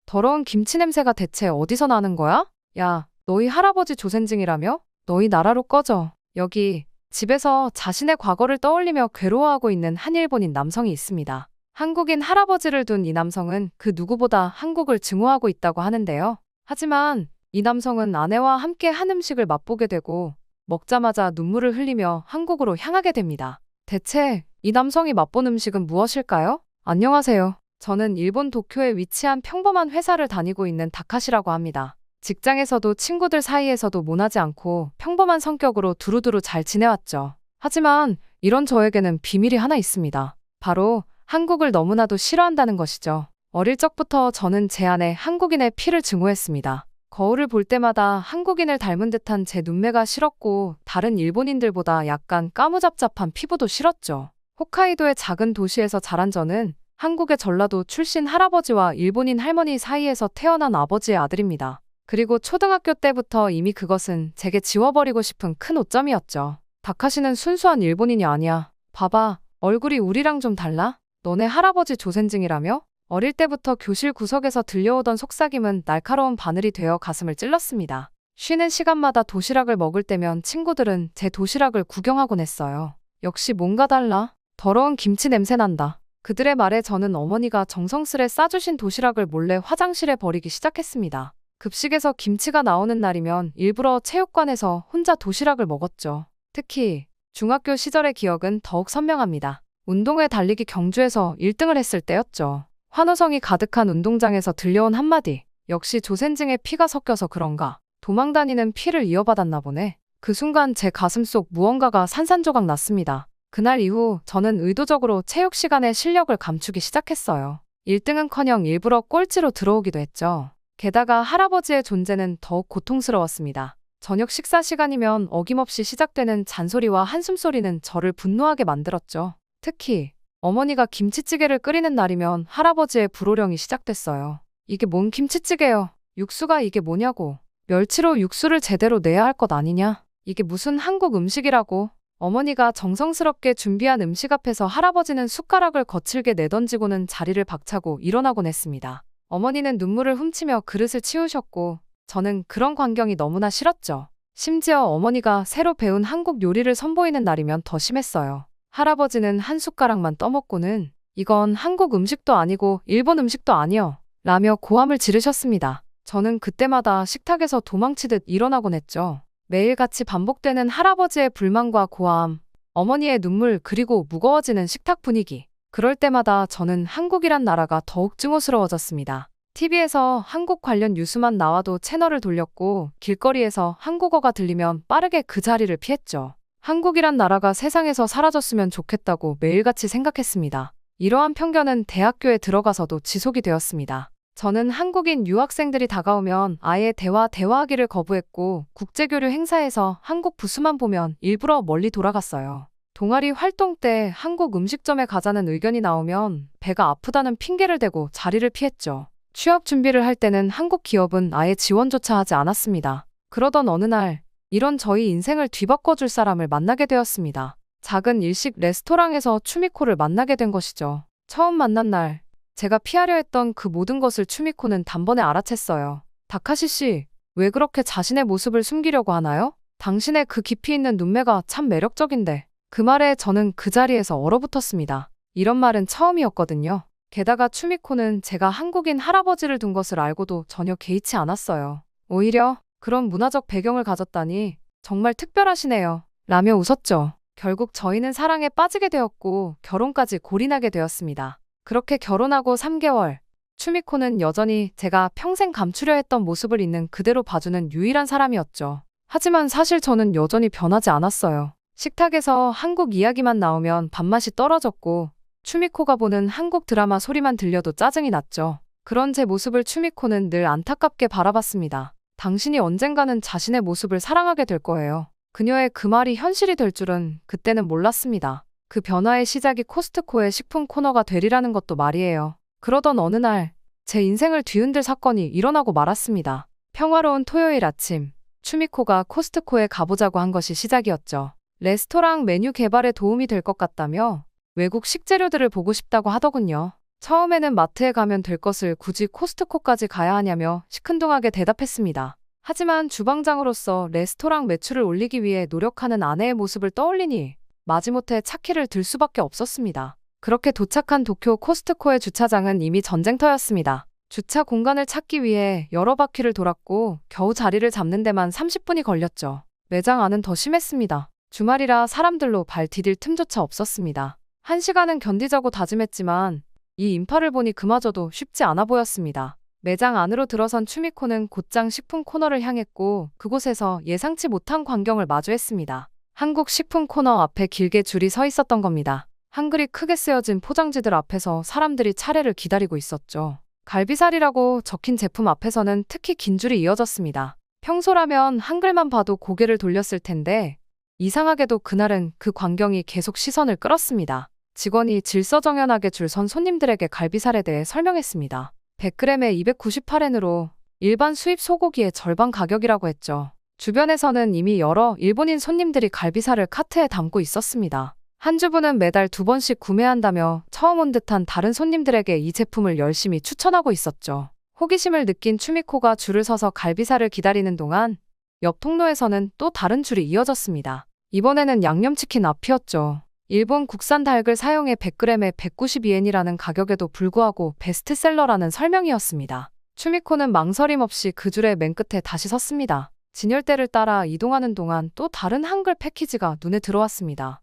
더러운 김치 냄새가 대체 어디서 나는 거야? 야, 너희 할아버지 조센증이라며? 너희 나라로 꺼져. 여기 집에서 자신의 과거를 떠올리며 괴로워하고 있는 한 일본인 남성이 있습니다. 한국인 할아버지를 둔 이 남성은 그 누구보다 한국을 증오하고 있다고 하는데요. 하지만 이 남성은 아내와 함께 한 음식을 맛보게 되고 먹자마자 눈물을 흘리며 한국으로 향하게 됩니다. 대체 이 남성이 맛본 음식은 무엇일까요? 안녕하세요. 저는 일본 도쿄에 위치한 평범한 회사를 다니고 있는 다카시라고 합니다. 직장에서도 친구들 사이에서도 모나지 않고 평범한 성격으로 두루두루 잘 지내왔죠. 하지만 이런 저에게는 비밀이 하나 있습니다. 바로 한국을 너무나도 싫어한다는 것이죠. 어릴 적부터 저는 제 안에 한국인의 피를 증오했습니다. 거울을 볼 때마다 한국인을 닮은 듯한 제 눈매가 싫었고 다른 일본인들보다 약간 까무잡잡한 피부도 싫었죠. 홋카이도의 작은 도시에서 자란 저는 한국의 전라도 출신 할아버지와 일본인 할머니 사이에서 태어난 아버지의 아들입니다. 그리고 초등학교 때부터 이미 그것은 제게 지워버리고 싶은 큰 오점이었죠. 다카시는 순수한 일본인이 아니야. 봐봐, 얼굴이 우리랑 좀 달라? 너네 할아버지 조센증이라며? 어릴 때부터 교실 구석에서 들려오던 속삭임은 날카로운 바늘이 되어 가슴을 찔렀습니다. 쉬는 시간마다 도시락을 먹을 때면 친구들은 제 도시락을 구경하곤 했어요. 역시 뭔가 달라. 더러운 김치 냄새 난다. 그들의 말에 저는 어머니가 정성스레 싸주신 도시락을 몰래 화장실에 버리기 시작했습니다. 급식에서 김치가 나오는 날이면 일부러 체육관에서 혼자 도시락을 먹었죠. 특히 중학교 시절의 기억은 더욱 선명합니다. 운동회 달리기 경주에서 1등을 했을 때였죠. 환호성이 가득한 운동장에서 들려온 한마디. 역시 조센증에 피가 섞여서 그런가. 도망다니는 피를 이어받았나 보네. 그 순간 제 가슴 속 무언가가 산산조각 났습니다. 그날 이후 저는 의도적으로 체육 시간에 실력을 감추기 시작했어요. 1등은커녕 일부러 꼴찌로 들어오기도 했죠. 게다가 할아버지의 존재는 더욱 고통스러웠습니다. 저녁 식사 시간이면 어김없이 시작되는 잔소리와 한숨소리는 저를 분노하게 만들었죠. 특히 어머니가 김치찌개를 끓이는 날이면 할아버지의 불호령이 시작됐어요. 이게 뭔 김치찌개요? 육수가 이게 뭐냐고. 멸치로 육수를 제대로 내야 할 것 아니냐? 이게 무슨 한국 음식이라고. 어머니가 정성스럽게 준비한 음식 앞에서 할아버지는 숟가락을 거칠게 내던지고는 자리를 박차고 일어나곤 했습니다. 어머니는 눈물을 훔치며 그릇을 치우셨고 저는 그런 광경이 너무나 싫었죠. 심지어 어머니가 새로 배운 한국 요리를 선보이는 날이면 더 심했어요. 할아버지는 한 숟가락만 떠먹고는 이건 한국 음식도 아니고 일본 음식도 아니여 라며 고함을 지르셨습니다. 저는 그때마다 식탁에서 도망치듯 일어나곤 했죠. 매일같이 반복되는 할아버지의 불만과 고함, 어머니의 눈물 그리고 무거워지는 식탁 분위기. 그럴 때마다 저는 한국이란 나라가 더욱 증오스러워졌습니다. TV에서 한국 관련 뉴스만 나와도 채널을 돌렸고 길거리에서 한국어가 들리면 빠르게 그 자리를 피했죠. 한국이란 나라가 세상에서 사라졌으면 좋겠다고 매일같이 생각했습니다. 이러한 편견은 대학교에 들어가서도 지속이 되었습니다. 저는 한국인 유학생들이 다가오면 아예 대화하기를 거부했고 국제교류 행사에서 한국 부스만 보면 일부러 멀리 돌아갔어요. 동아리 활동 때 한국 음식점에 가자는 의견이 나오면 배가 아프다는 핑계를 대고 자리를 피했죠. 취업 준비를 할 때는 한국 기업은 아예 지원조차 하지 않았습니다. 그러던 어느 날 이런 저희 인생을 뒤바꿔줄 사람을 만나게 되었습니다. 작은 일식 레스토랑에서 추미코를 만나게 된 것이죠. 처음 만난 날 제가 피하려 했던 그 모든 것을 추미코는 단번에 알아챘어요. 다카시 씨, 왜 그렇게 자신의 모습을 숨기려고 하나요? 당신의 그 깊이 있는 눈매가 참 매력적인데. 그 말에 저는 그 자리에서 얼어붙었습니다. 이런 말은 처음이었거든요. 게다가 추미코는 제가 한국인 할아버지를 둔 것을 알고도 전혀 개의치 않았어요. 오히려 그런 문화적 배경을 가졌다니 정말 특별하시네요. 라며 웃었죠. 결국 저희는 사랑에 빠지게 되었고 결혼까지 골인하게 되었습니다. 그렇게 결혼하고 3개월, 추미코는 여전히 제가 평생 감추려 했던 모습을 있는 그대로 봐주는 유일한 사람이었죠. 하지만 사실 저는 여전히 변하지 않았어요. 식탁에서 한국 이야기만 나오면 밥맛이 떨어졌고 추미코가 보는 한국 드라마 소리만 들려도 짜증이 났죠. 그런 제 모습을 추미코는 늘 안타깝게 바라봤습니다. 당신이 언젠가는 자신의 모습을 사랑하게 될 거예요. 그녀의 그 말이 현실이 될 줄은 그때는 몰랐습니다. 그 변화의 시작이 코스트코의 식품 코너가 되리라는 것도 말이에요. 그러던 어느 날 제 인생을 뒤흔들 사건이 일어나고 말았습니다. 평화로운 토요일 아침, 추미코가 코스트코에 가보자고 한 것이 시작이었죠. 레스토랑 메뉴 개발에 도움이 될 것 같다며 외국 식재료들을 보고 싶다고 하더군요. 처음에는 마트에 가면 될 것을 굳이 코스트코까지 가야 하냐며 시큰둥하게 대답했습니다. 하지만 주방장으로서 레스토랑 매출을 올리기 위해 노력하는 아내의 모습을 떠올리니 마지못해 차키를 들 수밖에 없었습니다. 그렇게 도착한 도쿄 코스트코의 주차장은 이미 전쟁터였습니다. 주차 공간을 찾기 위해 여러 바퀴를 돌았고 겨우 자리를 잡는 데만 30분이 걸렸죠. 매장 안은 더 심했습니다. 주말이라 사람들로 발 디딜 틈조차 없었습니다. 1시간은 견디자고 다짐했지만 이 인파를 보니 그마저도 쉽지 않아 보였습니다. 매장 안으로 들어선 추미코는 곧장 식품 코너를 향했고 그곳에서 예상치 못한 광경을 마주했습니다. 한국 식품 코너 앞에 길게 줄이 서 있었던 겁니다. 한글이 크게 쓰여진 포장지들 앞에서 사람들이 차례를 기다리고 있었죠. 갈비살이라고 적힌 제품 앞에서는 특히 긴 줄이 이어졌습니다. 평소라면 한글만 봐도 고개를 돌렸을 텐데 이상하게도 그날은 그 광경이 계속 시선을 끌었습니다. 직원이 질서정연하게 줄 선 손님들에게 갈비살에 대해 설명했습니다. 100g에 298엔으로 일반 수입 소고기의 절반 가격이라고 했죠. 주변에서는 이미 여러 일본인 손님들이 갈비살을 카트에 담고 있었습니다. 한 주부는 매달 2번씩 구매한다며 처음 온 듯한 다른 손님들에게 이 제품을 열심히 추천하고 있었죠. 호기심을 느낀 추미코가 줄을 서서 갈비살을 기다리는 동안 옆 통로에서는 또 다른 줄이 이어졌습니다. 이번에는 양념치킨 앞이었죠. 일본 국산 닭을 사용해 100g에 192엔이라는 가격에도 불구하고 베스트셀러라는 설명이었습니다. 추미코는 망설임 없이 그 줄의 맨 끝에 다시 섰습니다. 진열대를 따라 이동하는 동안 또 다른 한글 패키지가 눈에 들어왔습니다.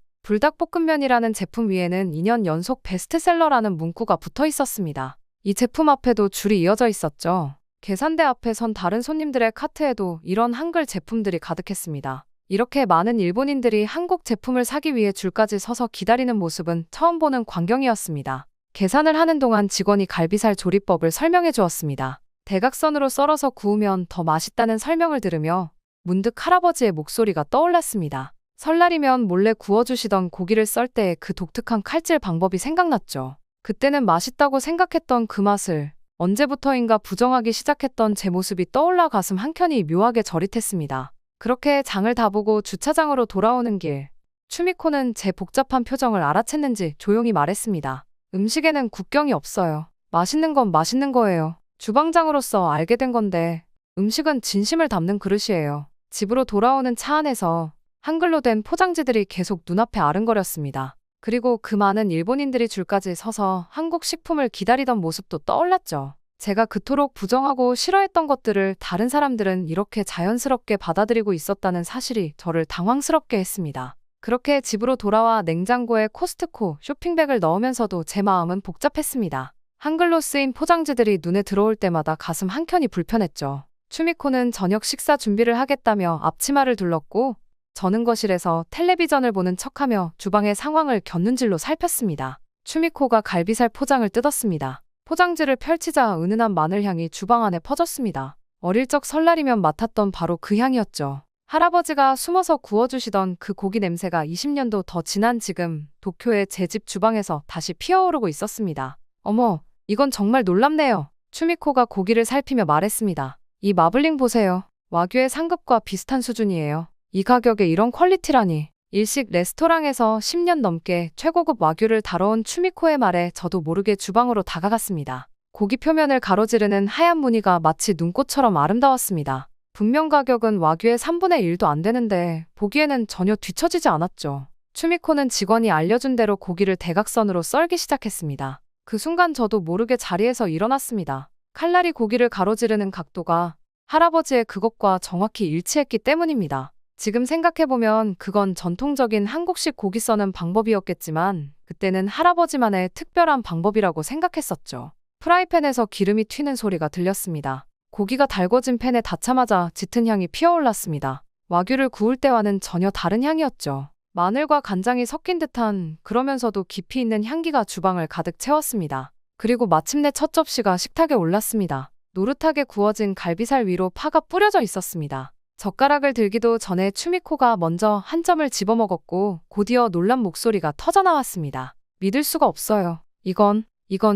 불닭볶음면이라는 제품 위에는 2년 연속 베스트셀러라는 문구가 붙어 있었습니다. 이 제품 앞에도 줄이 이어져 있었죠. 계산대 앞에 선 다른 손님들의 카트에도 이런 한글 제품들이 가득했습니다. 이렇게 많은 일본인들이 한국 제품을 사기 위해 줄까지 서서 기다리는 모습은 처음 보는 광경이었습니다. 계산을 하는 동안 직원이 갈비살 조리법을 설명해 주었습니다. 대각선으로 썰어서 구우면 더 맛있다는 설명을 들으며 문득 할아버지의 목소리가 떠올랐습니다. 설날이면 몰래 구워주시던 고기를 썰 때의 그 독특한 칼질 방법이 생각났죠. 그때는 맛있다고 생각했던 그 맛을 언제부터인가 부정하기 시작했던 제 모습이 떠올라 가슴 한켠이 묘하게 저릿했습니다. 그렇게 장을 다 보고 주차장으로 돌아오는 길, 추미코는 제 복잡한 표정을 알아챘는지 조용히 말했습니다. 음식에는 국경이 없어요. 맛있는 건 맛있는 거예요. 주방장으로서 알게 된 건데 음식은 진심을 담는 그릇이에요. 집으로 돌아오는 차 안에서 한글로 된 포장지들이 계속 눈앞에 아른거렸습니다. 그리고 그 많은 일본인들이 줄까지 서서 한국 식품을 기다리던 모습도 떠올랐죠. 제가 그토록 부정하고 싫어했던 것들을 다른 사람들은 이렇게 자연스럽게 받아들이고 있었다는 사실이 저를 당황스럽게 했습니다. 그렇게 집으로 돌아와 냉장고에 코스트코 쇼핑백을 넣으면서도 제 마음은 복잡했습니다. 한글로 쓰인 포장지들이 눈에 들어올 때마다 가슴 한켠이 불편했죠. 추미코는 저녁 식사 준비를 하겠다며 앞치마를 둘렀고 저는 거실에서 텔레비전을 보는 척하며 주방의 상황을 곁눈질로 살폈습니다. 추미코가 갈비살 포장을 뜯었습니다. 포장지를 펼치자 은은한 마늘향이 주방 안에 퍼졌습니다. 어릴 적 설날이면 맡았던 바로 그 향이었죠. 할아버지가 숨어서 구워주시던 그 고기 냄새가 20년도 더 지난 지금 도쿄의 제 집 주방에서 다시 피어오르고 있었습니다. 어머, 이건 정말 놀랍네요. 추미코가 고기를 살피며 말했습니다. 이 마블링 보세요. 와규의 상급과 비슷한 수준이에요. 이 가격에 이런 퀄리티라니. 일식 레스토랑에서 10년 넘게 최고급 와규를 다뤄온 추미코의 말에 저도 모르게 주방으로 다가갔습니다. 고기 표면을 가로지르는 하얀 무늬가 마치 눈꽃처럼 아름다웠습니다. 분명 가격은 와규의 3분의 1도 안 되는데 보기에는 전혀 뒤처지지 않았죠. 추미코는 직원이 알려준 대로 고기를 대각선으로 썰기 시작했습니다. 그 순간 저도 모르게 자리에서 일어났습니다. 칼날이 고기를 가로지르는 각도가 할아버지의 그것과 정확히 일치했기 때문입니다. 지금 생각해보면 그건 전통적인 한국식 고기 써는 방법이었겠지만 그때는 할아버지만의 특별한 방법이라고 생각했었죠. 프라이팬에서 기름이 튀는 소리가 들렸습니다. 고기가 달궈진 팬에 닿자마자 짙은 향이 피어올랐습니다. 와규를 구울 때와는 전혀 다른 향이었죠. 마늘과 간장이 섞인 듯한 그러면서도 깊이 있는 향기가 주방을 가득 채웠습니다. 그리고 마침내 첫 접시가 식탁에 올랐습니다. 노릇하게 구워진 갈비살 위로 파가 뿌려져 있었습니다. 젓가락을 들기도 전에 추미코가 먼저 한 점을 집어먹었고 곧이어 놀란 목소리가 터져나왔습니다. 믿을 수가 없어요. 이건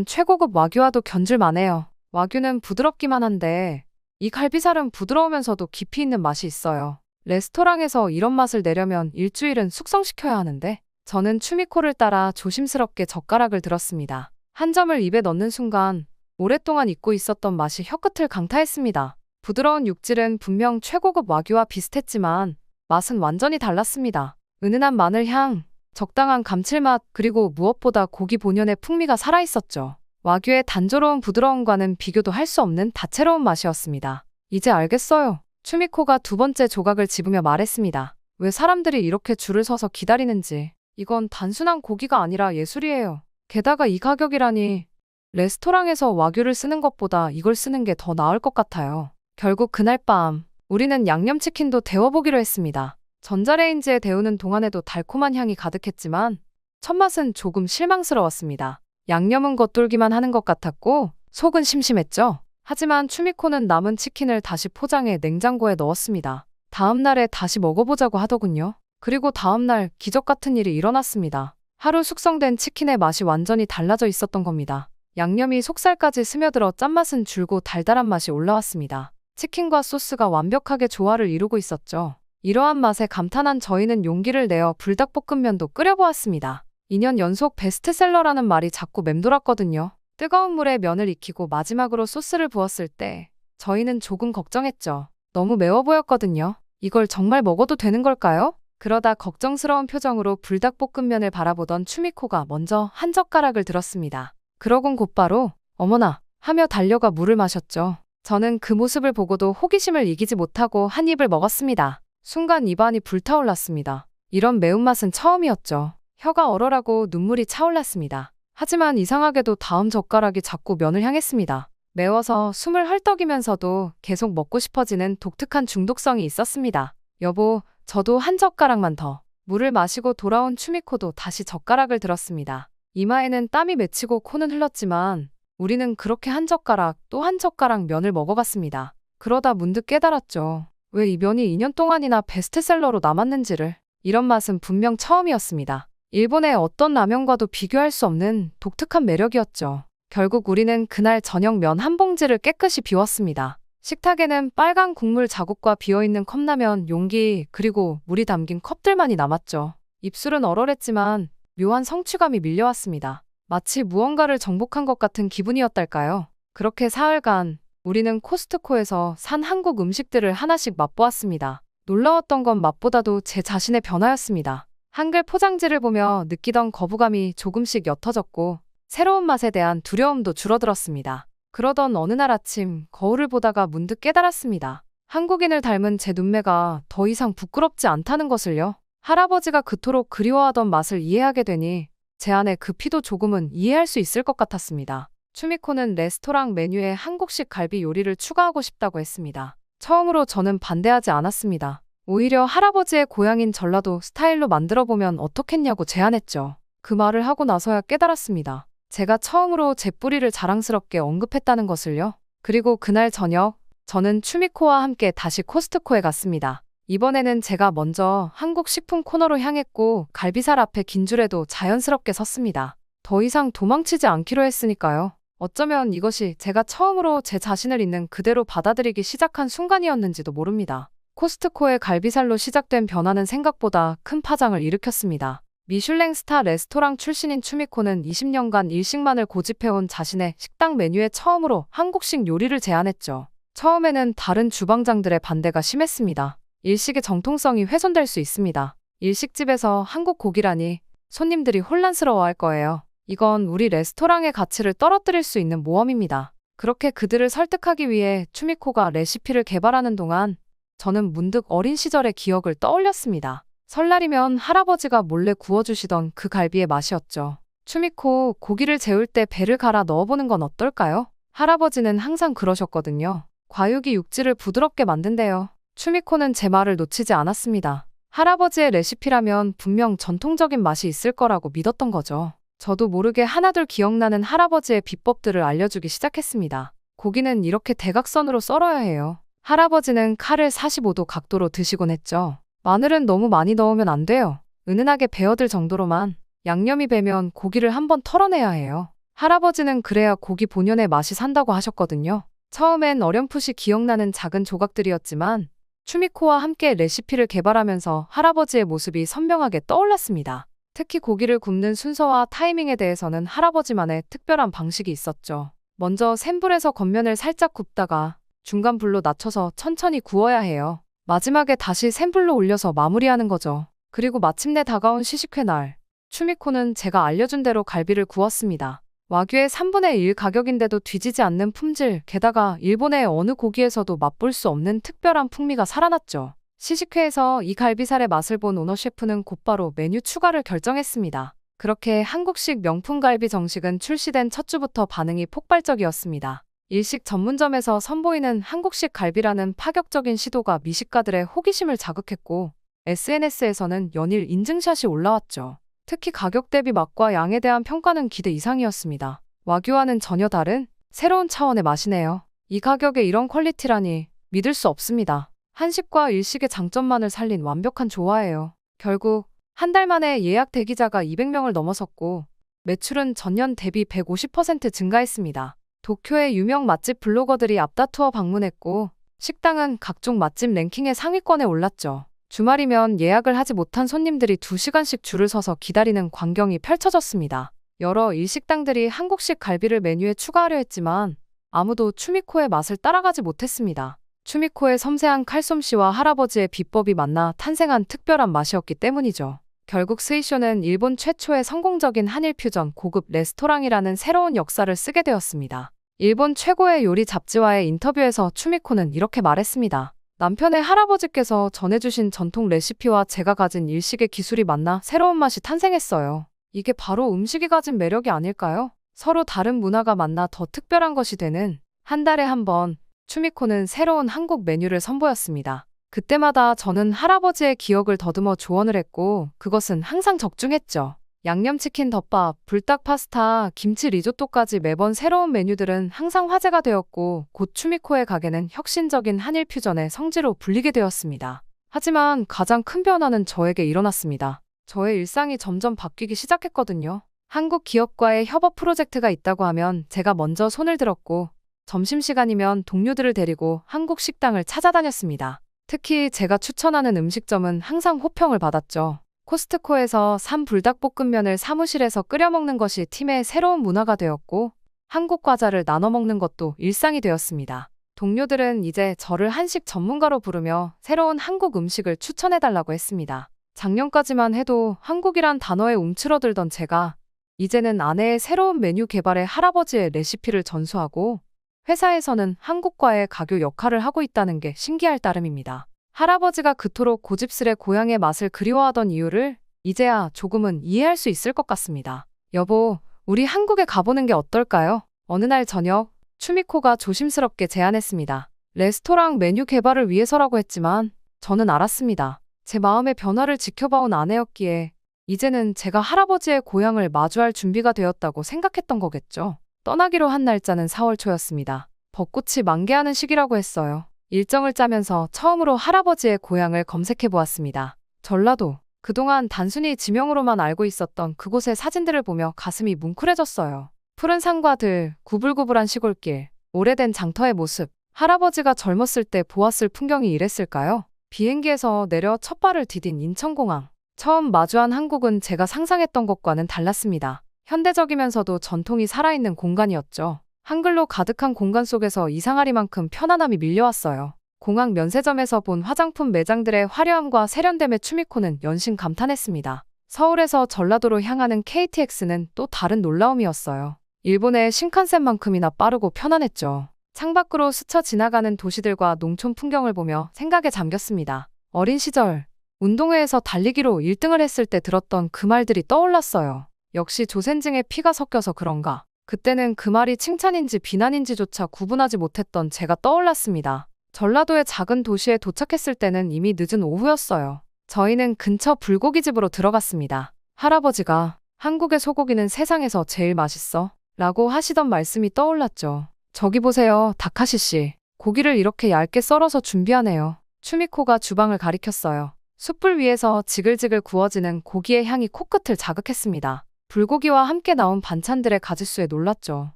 최고급 와규와도 견줄만해요. 와규는 부드럽기만 한데 이 갈비살은 부드러우면서도 깊이 있는 맛이 있어요. 레스토랑에서 이런 맛을 내려면 일주일은 숙성시켜야 하는데 저는 추미코를 따라 조심스럽게 젓가락을 들었습니다. 한 점을 입에 넣는 순간 오랫동안 잊고 있었던 맛이 혀끝을 강타했습니다. 부드러운 육질은 분명 최고급 와규와 비슷했지만 맛은 완전히 달랐습니다. 은은한 마늘 향, 적당한 감칠맛, 그리고 무엇보다 고기 본연의 풍미가 살아있었죠. 와규의 단조로운 부드러움과는 비교도 할 수 없는 다채로운 맛이었습니다. 이제 알겠어요. 추미코가 두 번째 조각을 집으며 말했습니다. 왜 사람들이 이렇게 줄을 서서 기다리는지. 이건 단순한 고기가 아니라 예술이에요. 게다가 이 가격이라니. 레스토랑에서 와규를 쓰는 것보다 이걸 쓰는 게 더 나을 것 같아요. 결국 그날 밤 우리는 양념치킨도 데워보기로 했습니다. 전자레인지에 데우는 동안에도 달콤한 향이 가득했지만 첫맛은 조금 실망스러웠습니다. 양념은 겉돌기만 하는 것 같았고 속은 심심했죠. 하지만 추미코는 남은 치킨을 다시 포장해 냉장고에 넣었습니다. 다음 날에 다시 먹어보자고 하더군요. 그리고 다음 날 기적 같은 일이 일어났습니다. 하루 숙성된 치킨의 맛이 완전히 달라져 있었던 겁니다. 양념이 속살까지 스며들어 짠맛은 줄고 달달한 맛이 올라왔습니다. 치킨과 소스가 완벽하게 조화를 이루고 있었죠. 이러한 맛에 감탄한 저희는 용기를 내어 불닭볶음면도 끓여보았습니다. 2년 연속 베스트셀러라는 말이 자꾸 맴돌았거든요. 뜨거운 물에 면을 익히고 마지막으로 소스를 부었을 때 저희는 조금 걱정했죠. 너무 매워 보였거든요. 이걸 정말 먹어도 되는 걸까요? 그러다 걱정스러운 표정으로 불닭볶음면을 바라보던 추미코가 먼저 한 젓가락을 들었습니다. 그러곤 곧바로 어머나 하며 달려가 물을 마셨죠. 저는 그 모습을 보고도 호기심을 이기지 못하고 한 입을 먹었습니다. 순간 입안이 불타올랐습니다. 이런 매운맛은 처음이었죠. 혀가 얼얼하고 눈물이 차올랐습니다. 하지만 이상하게도 다음 젓가락이 자꾸 면을 향했습니다. 매워서 숨을 헐떡이면서도 계속 먹고 싶어지는 독특한 중독성이 있었습니다. 여보, 저도 한 젓가락만 더. 물을 마시고 돌아온 추미코도 다시 젓가락을 들었습니다. 이마에는 땀이 맺히고 코는 흘렀지만 우리는 그렇게 한 젓가락 또 한 젓가락 면을 먹어갔습니다. 그러다 문득 깨달았죠. 왜 이 면이 2년 동안이나 베스트셀러로 남았는지를. 이런 맛은 분명 처음이었습니다. 일본의 어떤 라면과도 비교할 수 없는 독특한 매력이었죠. 결국 우리는 그날 저녁 면 한 봉지를 깨끗이 비웠습니다. 식탁에는 빨간 국물 자국과 비어있는 컵라면, 용기, 그리고 물이 담긴 컵들만이 남았죠. 입술은 얼얼했지만 묘한 성취감이 밀려왔습니다. 마치 무언가를 정복한 것 같은 기분이었달까요? 그렇게 사흘간 우리는 코스트코에서 산 한국 음식들을 하나씩 맛보았습니다. 놀라웠던 건 맛보다도 제 자신의 변화였습니다. 한글 포장지를 보며 느끼던 거부감이 조금씩 옅어졌고 새로운 맛에 대한 두려움도 줄어들었습니다. 그러던 어느 날 아침 거울을 보다가 문득 깨달았습니다. 한국인을 닮은 제 눈매가 더 이상 부끄럽지 않다는 것을요. 할아버지가 그토록 그리워하던 맛을 이해하게 되니 제 안에 그 피도 조금은 이해할 수 있을 것 같았습니다. 추미코는 레스토랑 메뉴에 한국식 갈비 요리를 추가하고 싶다고 했습니다. 처음으로 저는 반대하지 않았습니다. 오히려 할아버지의 고향인 전라도 스타일로 만들어보면 어떻겠냐고 제안했죠. 그 말을 하고 나서야 깨달았습니다. 제가 처음으로 제 뿌리를 자랑스럽게 언급했다는 것을요. 그리고 그날 저녁 저는 추미코와 함께 다시 코스트코에 갔습니다. 이번에는 제가 먼저 한국 식품 코너로 향했고 갈비살 앞에 긴 줄에도 자연스럽게 섰습니다. 더 이상 도망치지 않기로 했으니까요. 어쩌면 이것이 제가 처음으로 제 자신을 있는 그대로 받아들이기 시작한 순간이었는지도 모릅니다. 코스트코의 갈비살로 시작된 변화는 생각보다 큰 파장을 일으켰습니다. 미슐랭 스타 레스토랑 출신인 추미코는 20년간 일식만을 고집해온 자신의 식당 메뉴에 처음으로 한국식 요리를 제안했죠. 처음에는 다른 주방장들의 반대가 심했습니다. 일식의 정통성이 훼손될 수 있습니다. 일식집에서 한국 고기라니 손님들이 혼란스러워할 거예요. 이건 우리 레스토랑의 가치를 떨어뜨릴 수 있는 모험입니다. 그렇게 그들을 설득하기 위해 추미코가 레시피를 개발하는 동안 저는 문득 어린 시절의 기억을 떠올렸습니다. 설날이면 할아버지가 몰래 구워주시던 그 갈비의 맛이었죠. 추미코, 고기를 재울 때 배를 갈아 넣어보는 건 어떨까요? 할아버지는 항상 그러셨거든요. 과육이 육질을 부드럽게 만든대요. 추미코는 제 말을 놓치지 않았습니다. 할아버지의 레시피라면 분명 전통적인 맛이 있을 거라고 믿었던 거죠. 저도 모르게 하나둘 기억나는 할아버지의 비법들을 알려주기 시작했습니다. 고기는 이렇게 대각선으로 썰어야 해요. 할아버지는 칼을 45도 각도로 드시곤 했죠. 마늘은 너무 많이 넣으면 안 돼요. 은은하게 베어들 정도로만. 양념이 배면 고기를 한번 털어내야 해요. 할아버지는 그래야 고기 본연의 맛이 산다고 하셨거든요. 처음엔 어렴풋이 기억나는 작은 조각들이었지만 추미코와 함께 레시피를 개발하면서 할아버지의 모습이 선명하게 떠올랐습니다. 특히 고기를 굽는 순서와 타이밍에 대해서는 할아버지만의 특별한 방식이 있었죠. 먼저 센 불에서 겉면을 살짝 굽다가 중간 불로 낮춰서 천천히 구워야 해요. 마지막에 다시 센 불로 올려서 마무리하는 거죠. 그리고 마침내 다가온 시식회 날. 추미코는 제가 알려준 대로 갈비를 구웠습니다. 와규의 3분의 1 가격인데도 뒤지지 않는 품질, 게다가 일본의 어느 고기에서도 맛볼 수 없는 특별한 풍미가 살아났죠. 시식회에서 이 갈비살의 맛을 본 오너 셰프는 곧바로 메뉴 추가를 결정했습니다. 그렇게 한국식 명품 갈비 정식은 출시된 첫 주부터 반응이 폭발적이었습니다. 일식 전문점에서 선보이는 한국식 갈비라는 파격적인 시도가 미식가들의 호기심을 자극했고 SNS에서는 연일 인증샷이 올라왔죠. 특히 가격 대비 맛과 양에 대한 평가는 기대 이상이었습니다. 와규와는 전혀 다른 새로운 차원의 맛이네요. 이 가격에 이런 퀄리티라니 믿을 수 없습니다. 한식과 일식의 장점만을 살린 완벽한 조화예요. 결국 한 달 만에 예약 대기자가 200명을 넘어섰고 매출은 전년 대비 150% 증가했습니다. 도쿄의 유명 맛집 블로거들이 앞다투어 방문했고 식당은 각종 맛집 랭킹의 상위권에 올랐죠. 주말이면 예약을 하지 못한 손님들이 2시간씩 줄을 서서 기다리는 광경이 펼쳐졌습니다. 여러 일식당들이 한국식 갈비를 메뉴에 추가하려 했지만 아무도 추미코의 맛을 따라가지 못했습니다. 추미코의 섬세한 칼솜씨와 할아버지의 비법이 만나 탄생한 특별한 맛이었기 때문이죠. 결국 스이쇼는 일본 최초의 성공적인 한일 퓨전 고급 레스토랑이라는 새로운 역사를 쓰게 되었습니다. 일본 최고의 요리 잡지와의 인터뷰에서 추미코는 이렇게 말했습니다. 남편의 할아버지께서 전해주신 전통 레시피와 제가 가진 일식의 기술이 만나 새로운 맛이 탄생했어요. 이게 바로 음식이 가진 매력이 아닐까요? 서로 다른 문화가 만나 더 특별한 것이 되는 한 달에 한 번 추미코는 새로운 한국 메뉴를 선보였습니다. 그때마다 저는 할아버지의 기억을 더듬어 조언을 했고 그것은 항상 적중했죠. 양념치킨 덮밥, 불닭 파스타, 김치 리조또까지 매번 새로운 메뉴들은 항상 화제가 되었고 곧 추미코의 가게는 혁신적인 한일 퓨전의 성지로 불리게 되었습니다. 하지만 가장 큰 변화는 저에게 일어났습니다. 저의 일상이 점점 바뀌기 시작했거든요. 한국 기업과의 협업 프로젝트가 있다고 하면 제가 먼저 손을 들었고 점심시간이면 동료들을 데리고 한국 식당을 찾아다녔습니다. 특히 제가 추천하는 음식점은 항상 호평을 받았죠. 코스트코에서 산 불닭볶음면을 사무실에서 끓여 먹는 것이 팀의 새로운 문화가 되었고 한국 과자를 나눠 먹는 것도 일상이 되었습니다. 동료들은 이제 저를 한식 전문가로 부르며 새로운 한국 음식을 추천해달라고 했습니다. 작년까지만 해도 한국이란 단어에 움츠러들던 제가 이제는 아내의 새로운 메뉴 개발에 할아버지의 레시피를 전수하고 회사에서는 한국과의 가교 역할을 하고 있다는 게 신기할 따름입니다. 할아버지가 그토록 고집스레 고향의 맛을 그리워하던 이유를 이제야 조금은 이해할 수 있을 것 같습니다. 여보, 우리 한국에 가보는 게 어떨까요? 어느 날 저녁, 추미코가 조심스럽게 제안했습니다. 레스토랑 메뉴 개발을 위해서라고 했지만 저는 알았습니다. 제 마음의 변화를 지켜봐온 아내였기에 이제는 제가 할아버지의 고향을 마주할 준비가 되었다고 생각했던 거겠죠. 떠나기로 한 날짜는 4월 초였습니다. 벚꽃이 만개하는 시기라고 했어요. 일정을 짜면서 처음으로 할아버지의 고향을 검색해 보았습니다. 전라도. 그동안 단순히 지명으로만 알고 있었던 그곳의 사진들을 보며 가슴이 뭉클해졌어요. 푸른 산과 들, 구불구불한 시골길, 오래된 장터의 모습. 할아버지가 젊었을 때 보았을 풍경이 이랬을까요? 비행기에서 내려 첫 발을 디딘 인천공항. 처음 마주한 한국은 제가 상상했던 것과는 달랐습니다. 현대적이면서도 전통이 살아있는 공간이었죠. 한글로 가득한 공간 속에서 이상하리만큼 편안함이 밀려왔어요. 공항 면세점에서 본 화장품 매장들의 화려함과 세련됨에 추미코는 연신 감탄했습니다. 서울에서 전라도로 향하는 KTX는 또 다른 놀라움이었어요. 일본의 신칸센만큼이나 빠르고 편안했죠. 창밖으로 스쳐 지나가는 도시들과 농촌 풍경을 보며 생각에 잠겼습니다. 어린 시절, 운동회에서 달리기로 1등을 했을 때 들었던 그 말들이 떠올랐어요. 역시 조센징에 피가 섞여서 그런가. 그때는 그 말이 칭찬인지 비난인지조차 구분하지 못했던 제가 떠올랐습니다. 전라도의 작은 도시에 도착했을 때는 이미 늦은 오후였어요. 저희는 근처 불고기집으로 들어갔습니다. 할아버지가 한국의 소고기는 세상에서 제일 맛있어 라고 하시던 말씀이 떠올랐죠. 저기 보세요, 다카시 씨. 고기를 이렇게 얇게 썰어서 준비하네요. 추미코가 주방을 가리켰어요. 숯불 위에서 지글지글 구워지는 고기의 향이 코끝을 자극했습니다. 불고기와 함께 나온 반찬들의 가짓수에 놀랐죠.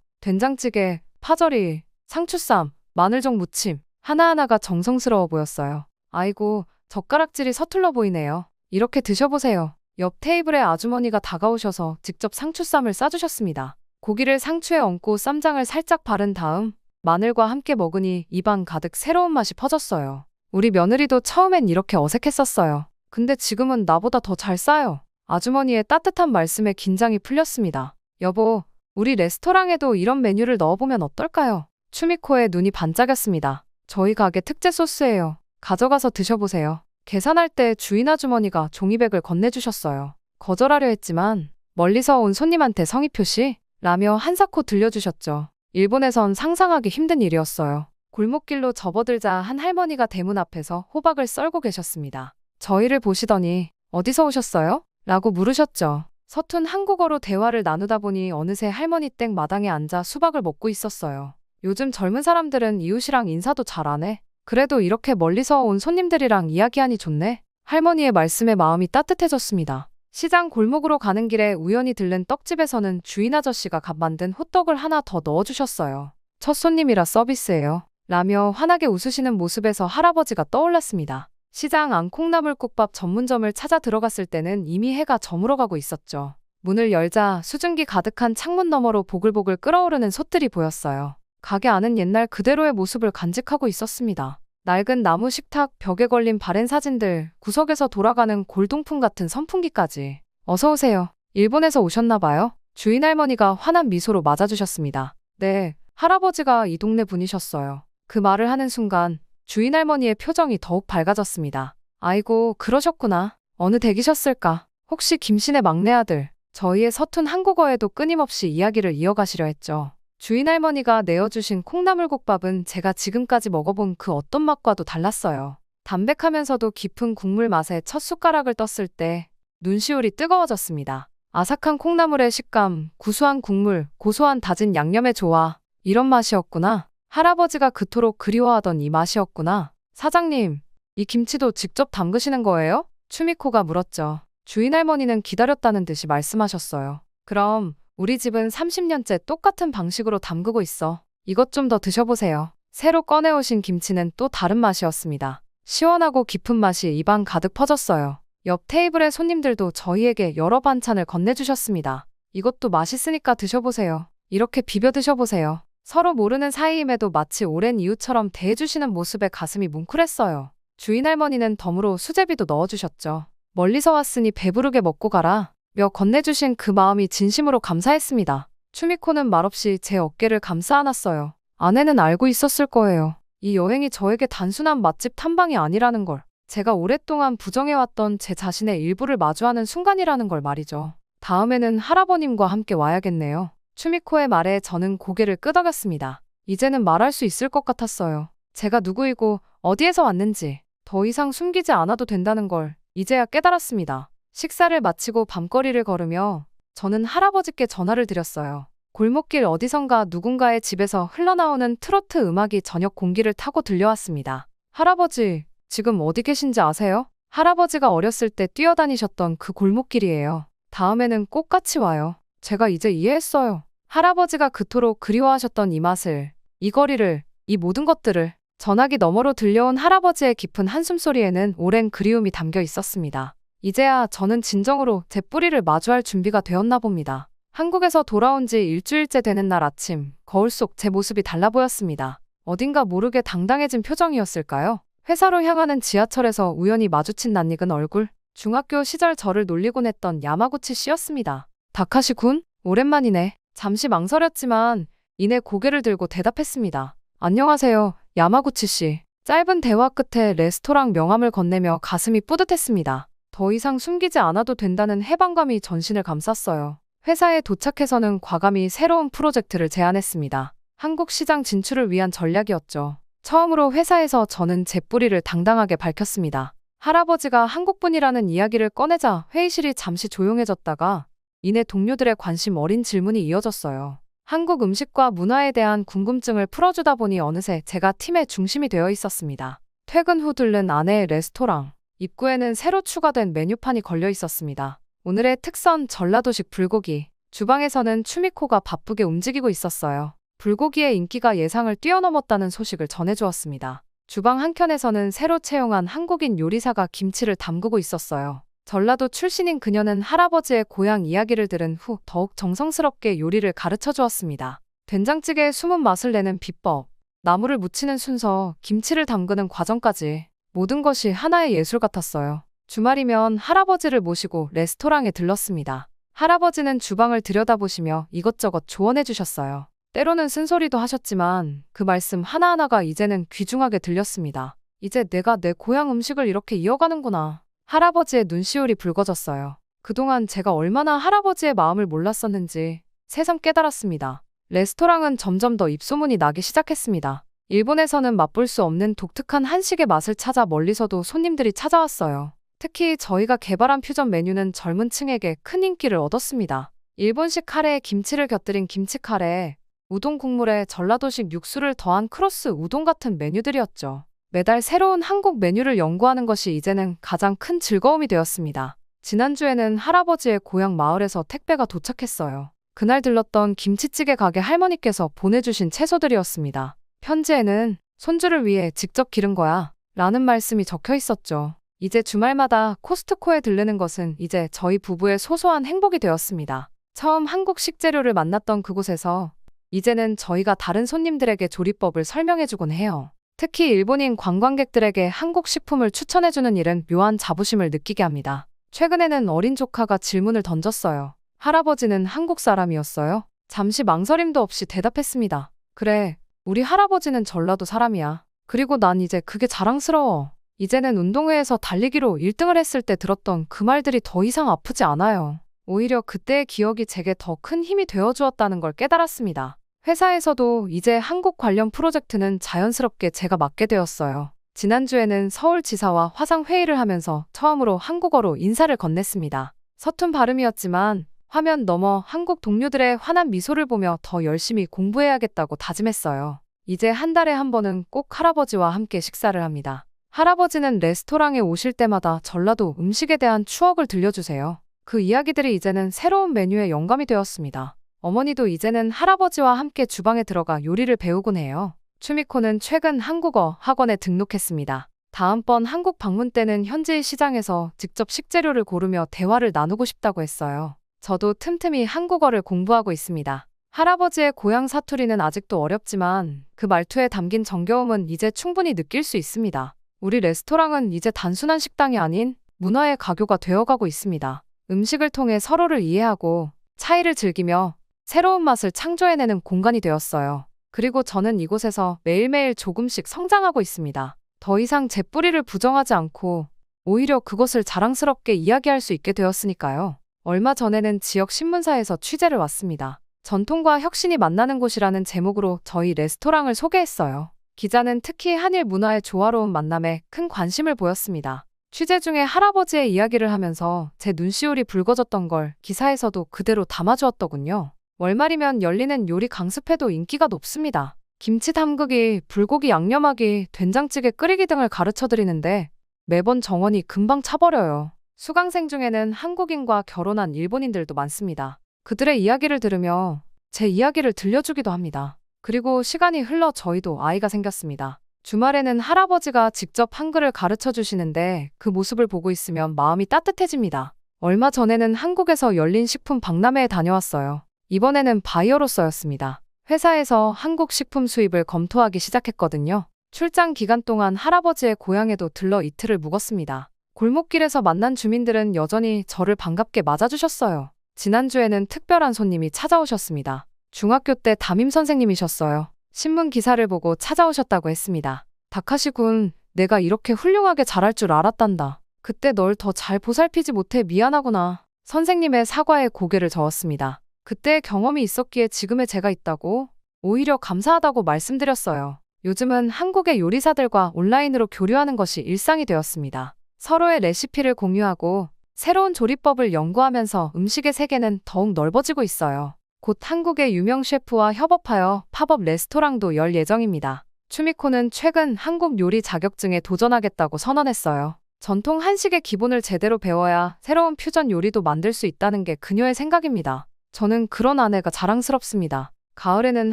된장찌개, 파절이, 상추쌈, 마늘종 무침 하나하나가 정성스러워 보였어요. 아이고, 젓가락질이 서툴러 보이네요. 이렇게 드셔보세요. 옆 테이블에 아주머니가 다가오셔서 직접 상추쌈을 싸주셨습니다. 고기를 상추에 얹고 쌈장을 살짝 바른 다음 마늘과 함께 먹으니 입안 가득 새로운 맛이 퍼졌어요. 우리 며느리도 처음엔 이렇게 어색했었어요. 근데 지금은 나보다 더 잘 싸요. 아주머니의 따뜻한 말씀에 긴장이 풀렸습니다. 여보, 우리 레스토랑에도 이런 메뉴를 넣어보면 어떨까요? 추미코의 눈이 반짝였습니다. 저희 가게 특제 소스예요. 가져가서 드셔보세요. 계산할 때 주인 아주머니가 종이백을 건네주셨어요. 거절하려 했지만 멀리서 온 손님한테 성의 표시? 라며 한사코 들려주셨죠. 일본에선 상상하기 힘든 일이었어요. 골목길로 접어들자 한 할머니가 대문 앞에서 호박을 썰고 계셨습니다. 저희를 보시더니 어디서 오셨어요? 라고 물으셨죠. 서툰 한국어로 대화를 나누다 보니 어느새 할머니 댁 마당에 앉아 수박을 먹고 있었어요. 요즘 젊은 사람들은 이웃이랑 인사도 잘 안 해. 그래도 이렇게 멀리서 온 손님들이랑 이야기하니 좋네. 할머니의 말씀에 마음이 따뜻해졌습니다. 시장 골목으로 가는 길에 우연히 들른 떡집에서는 주인 아저씨가 갓 만든 호떡을 하나 더 넣어주셨어요. 첫 손님이라 서비스예요. 라며 환하게 웃으시는 모습에서 할아버지가 떠올랐습니다. 시장 안 콩나물국밥 전문점을 찾아 들어갔을 때는 이미 해가 저물어가고 있었죠. 문을 열자 수증기 가득한 창문 너머로 보글보글 끓어오르는 솥들이 보였어요. 가게 안은 옛날 그대로의 모습을 간직하고 있었습니다. 낡은 나무 식탁, 벽에 걸린 바랜 사진들, 구석에서 돌아가는 골동품 같은 선풍기까지. 어서 오세요. 일본에서 오셨나 봐요. 주인 할머니가 환한 미소로 맞아주셨습니다. 네, 할아버지가 이 동네 분이셨어요. 그 말을 하는 순간 주인 할머니의 표정이 더욱 밝아졌습니다. 아이고, 그러셨구나. 어느 댁이셨을까? 혹시 김씨네 막내 아들. 저희의 서툰 한국어에도 끊임없이 이야기를 이어가시려 했죠. 주인 할머니가 내어주신 콩나물국밥은 제가 지금까지 먹어본 그 어떤 맛과도 달랐어요. 담백하면서도 깊은 국물 맛에 첫 숟가락을 떴을 때 눈시울이 뜨거워졌습니다. 아삭한 콩나물의 식감, 구수한 국물, 고소한 다진 양념의 조화. 이런 맛이었구나. 할아버지가 그토록 그리워하던 이 맛이었구나. 사장님, 이 김치도 직접 담그시는 거예요? 추미코가 물었죠. 주인 할머니는 기다렸다는 듯이 말씀하셨어요. 그럼 우리 집은 30년째 똑같은 방식으로 담그고 있어. 이것 좀 더 드셔보세요. 새로 꺼내오신 김치는 또 다른 맛이었습니다. 시원하고 깊은 맛이 입안 가득 퍼졌어요. 옆 테이블의 손님들도 저희에게 여러 반찬을 건네주셨습니다. 이것도 맛있으니까 드셔보세요. 이렇게 비벼 드셔보세요. 서로 모르는 사이임에도 마치 오랜 이웃처럼 대해주시는 모습에 가슴이 뭉클했어요. 주인 할머니는 덤으로 수제비도 넣어주셨죠. 멀리서 왔으니 배부르게 먹고 가라. 며 건네주신 그 마음이 진심으로 감사했습니다. 추미코는 말없이 제 어깨를 감싸 안았어요. 아내는 알고 있었을 거예요. 이 여행이 저에게 단순한 맛집 탐방이 아니라는 걸. 제가 오랫동안 부정해왔던 제 자신의 일부를 마주하는 순간이라는 걸 말이죠. 다음에는 할아버님과 함께 와야겠네요. 추미코의 말에 저는 고개를 끄덕였습니다. 이제는 말할 수 있을 것 같았어요. 제가 누구이고 어디에서 왔는지 더 이상 숨기지 않아도 된다는 걸 이제야 깨달았습니다. 식사를 마치고 밤거리를 걸으며 저는 할아버지께 전화를 드렸어요. 골목길 어디선가 누군가의 집에서 흘러나오는 트로트 음악이 저녁 공기를 타고 들려왔습니다. 할아버지, 지금 어디 계신지 아세요? 할아버지가 어렸을 때 뛰어다니셨던 그 골목길이에요. 다음에는 꼭 같이 와요. 제가 이제 이해했어요. 할아버지가 그토록 그리워하셨던 이 맛을, 이 거리를, 이 모든 것들을. 전화기 너머로 들려온 할아버지의 깊은 한숨소리에는 오랜 그리움이 담겨 있었습니다. 이제야 저는 진정으로 제 뿌리를 마주할 준비가 되었나 봅니다. 한국에서 돌아온 지 일주일째 되는 날 아침, 거울 속 제 모습이 달라 보였습니다. 어딘가 모르게 당당해진 표정이었을까요? 회사로 향하는 지하철에서 우연히 마주친 낯익은 얼굴, 중학교 시절 저를 놀리곤 했던 야마구치 씨였습니다. 다카시 군? 오랜만이네. 잠시 망설였지만 이내 고개를 들고 대답했습니다. 안녕하세요, 야마구치 씨. 짧은 대화 끝에 레스토랑 명함을 건네며 가슴이 뿌듯했습니다. 더 이상 숨기지 않아도 된다는 해방감이 전신을 감쌌어요. 회사에 도착해서는 과감히 새로운 프로젝트를 제안했습니다. 한국 시장 진출을 위한 전략이었죠. 처음으로 회사에서 저는 제 뿌리를 당당하게 밝혔습니다. 할아버지가 한국분이라는 이야기를 꺼내자 회의실이 잠시 조용해졌다가 이내 동료들의 관심 어린 질문이 이어졌어요. 한국 음식과 문화에 대한 궁금증을 풀어주다 보니 어느새 제가 팀의 중심이 되어 있었습니다. 퇴근 후 들른 아내의 레스토랑. 입구에는 새로 추가된 메뉴판이 걸려 있었습니다. 오늘의 특선 전라도식 불고기. 주방에서는 추미코가 바쁘게 움직이고 있었어요. 불고기의 인기가 예상을 뛰어넘었다는 소식을 전해주었습니다. 주방 한켠에서는 새로 채용한 한국인 요리사가 김치를 담그고 있었어요. 전라도 출신인 그녀는 할아버지의 고향 이야기를 들은 후 더욱 정성스럽게 요리를 가르쳐 주었습니다. 된장찌개의 숨은 맛을 내는 비법, 나물을 무치는 순서, 김치를 담그는 과정까지 모든 것이 하나의 예술 같았어요. 주말이면 할아버지를 모시고 레스토랑에 들렀습니다. 할아버지는 주방을 들여다보시며 이것저것 조언해 주셨어요. 때로는 쓴소리도 하셨지만 그 말씀 하나하나가 이제는 귀중하게 들렸습니다. 이제 내가 내 고향 음식을 이렇게 이어가는구나. 할아버지의 눈시울이 붉어졌어요. 그동안 제가 얼마나 할아버지의 마음을 몰랐었는지 새삼 깨달았습니다. 레스토랑은 점점 더 입소문이 나기 시작했습니다. 일본에서는 맛볼 수 없는 독특한 한식의 맛을 찾아 멀리서도 손님들이 찾아왔어요. 특히 저희가 개발한 퓨전 메뉴는 젊은 층에게 큰 인기를 얻었습니다. 일본식 카레에 김치를 곁들인 김치 카레, 우동 국물에 전라도식 육수를 더한 크로스 우동 같은 메뉴들이었죠. 매달 새로운 한국 메뉴를 연구하는 것이 이제는 가장 큰 즐거움이 되었습니다. 지난주에는 할아버지의 고향 마을에서 택배가 도착했어요. 그날 들렀던 김치찌개 가게 할머니께서 보내주신 채소들이었습니다. 편지에는 손주를 위해 직접 기른 거야 라는 말씀이 적혀 있었죠. 이제 주말마다 코스트코에 들르는 것은 이제 저희 부부의 소소한 행복이 되었습니다. 처음 한국 식재료를 만났던 그곳에서 이제는 저희가 다른 손님들에게 조리법을 설명해주곤 해요. 특히 일본인 관광객들에게 한국 식품을 추천해주는 일은 묘한 자부심을 느끼게 합니다. 최근에는 어린 조카가 질문을 던졌어요. 할아버지는 한국 사람이었어요? 잠시 망설임도 없이 대답했습니다. 그래, 우리 할아버지는 전라도 사람이야. 그리고 난 이제 그게 자랑스러워. 이제는 운동회에서 달리기로 1등을 했을 때 들었던 그 말들이 더 이상 아프지 않아요. 오히려 그때의 기억이 제게 더 큰 힘이 되어주었다는 걸 깨달았습니다. 회사에서도 이제 한국 관련 프로젝트는 자연스럽게 제가 맡게 되었어요. 지난주에는 서울지사와 화상회의를 하면서 처음으로 한국어로 인사를 건넸습니다. 서툰 발음이었지만 화면 너머 한국 동료들의 환한 미소를 보며 더 열심히 공부해야겠다고 다짐했어요. 이제 한 달에 한 번은 꼭 할아버지와 함께 식사를 합니다. 할아버지는 레스토랑에 오실 때마다 전라도 음식에 대한 추억을 들려주세요. 그 이야기들이 이제는 새로운 메뉴의 영감이 되었습니다. 어머니도 이제는 할아버지와 함께 주방에 들어가 요리를 배우곤 해요. 추미코는 최근 한국어 학원에 등록했습니다. 다음번 한국 방문 때는 현지의 시장에서 직접 식재료를 고르며 대화를 나누고 싶다고 했어요. 저도 틈틈이 한국어를 공부하고 있습니다. 할아버지의 고향 사투리는 아직도 어렵지만 그 말투에 담긴 정겨움은 이제 충분히 느낄 수 있습니다. 우리 레스토랑은 이제 단순한 식당이 아닌 문화의 가교가 되어가고 있습니다. 음식을 통해 서로를 이해하고 차이를 즐기며 새로운 맛을 창조해내는 공간이 되었어요. 그리고 저는 이곳에서 매일매일 조금씩 성장하고 있습니다. 더 이상 제 뿌리를 부정하지 않고 오히려 그것을 자랑스럽게 이야기할 수 있게 되었으니까요. 얼마 전에는 지역 신문사에서 취재를 왔습니다. 전통과 혁신이 만나는 곳이라는 제목으로 저희 레스토랑을 소개했어요. 기자는 특히 한일 문화의 조화로운 만남에 큰 관심을 보였습니다. 취재 중에 할아버지의 이야기를 하면서 제 눈시울이 붉어졌던 걸 기사에서도 그대로 담아주었더군요. 월말이면 열리는 요리 강습회도 인기가 높습니다. 김치 담그기, 불고기 양념하기, 된장찌개 끓이기 등을 가르쳐드리는데 매번 정원이 금방 차버려요. 수강생 중에는 한국인과 결혼한 일본인들도 많습니다. 그들의 이야기를 들으며 제 이야기를 들려주기도 합니다. 그리고 시간이 흘러 저희도 아이가 생겼습니다. 주말에는 할아버지가 직접 한글을 가르쳐 주시는데 그 모습을 보고 있으면 마음이 따뜻해집니다. 얼마 전에는 한국에서 열린 식품 박람회에 다녀왔어요. 이번에는 바이어로서였습니다. 회사에서 한국 식품 수입을 검토하기 시작했거든요. 출장 기간 동안 할아버지의 고향에도 들러 이틀을 묵었습니다. 골목길에서 만난 주민들은 여전히 저를 반갑게 맞아주셨어요. 지난주에는 특별한 손님이 찾아오셨습니다. 중학교 때 담임 선생님이셨어요. 신문 기사를 보고 찾아오셨다고 했습니다. 다카시 군, 내가 이렇게 훌륭하게 잘할 줄 알았단다. 그때 널 더 잘 보살피지 못해 미안하구나. 선생님의 사과에 고개를 저었습니다. 그때의 경험이 있었기에 지금의 제가 있다고 오히려 감사하다고 말씀드렸어요. 요즘은 한국의 요리사들과 온라인으로 교류하는 것이 일상이 되었습니다. 서로의 레시피를 공유하고 새로운 조리법을 연구하면서 음식의 세계는 더욱 넓어지고 있어요. 곧 한국의 유명 셰프와 협업하여 팝업 레스토랑도 열 예정입니다. 추미코는 최근 한국 요리 자격증에 도전하겠다고 선언했어요. 전통 한식의 기본을 제대로 배워야 새로운 퓨전 요리도 만들 수 있다는 게 그녀의 생각입니다. 저는 그런 아내가 자랑스럽습니다. 가을에는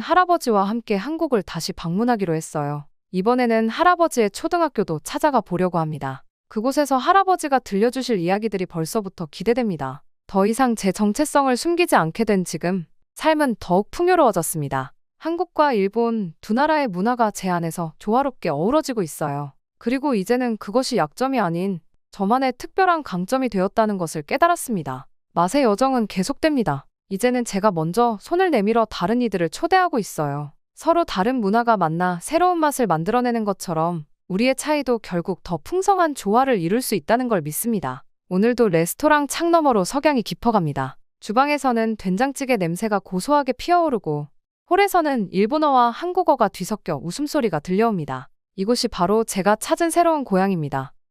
할아버지와 함께 한국을 다시 방문하기로 했어요. 이번에는 할아버지의 초등학교도 찾아가 보려고 합니다. 그곳에서 할아버지가 들려주실 이야기들이 벌써부터 기대됩니다. 더 이상 제 정체성을 숨기지 않게 된 지금 삶은 더욱 풍요로워졌습니다. 한국과 일본 두 나라의 문화가 제 안에서 조화롭게 어우러지고 있어요. 그리고 이제는 그것이 약점이 아닌 저만의 특별한 강점이 되었다는 것을 깨달았습니다. 맛의 여정은 계속됩니다. 이제는 제가 먼저 손을 내밀어 다른 이들을 초대하고 있어요. 서로 다른 문화가 만나 새로운 맛을 만들어내는 것처럼 우리의 차이도 결국 더 풍성한 조화를 이룰 수 있다는 걸 믿습니다. 오늘도 레스토랑 창너머로 석양이 깊어갑니다. 주방에서는 된장찌개 냄새가 고소하게 피어오르고 홀에서는 일본어와 한국어가 뒤섞여 웃음소리가 들려옵니다. 이곳이 바로 제가 찾은 새로운 고향입니다.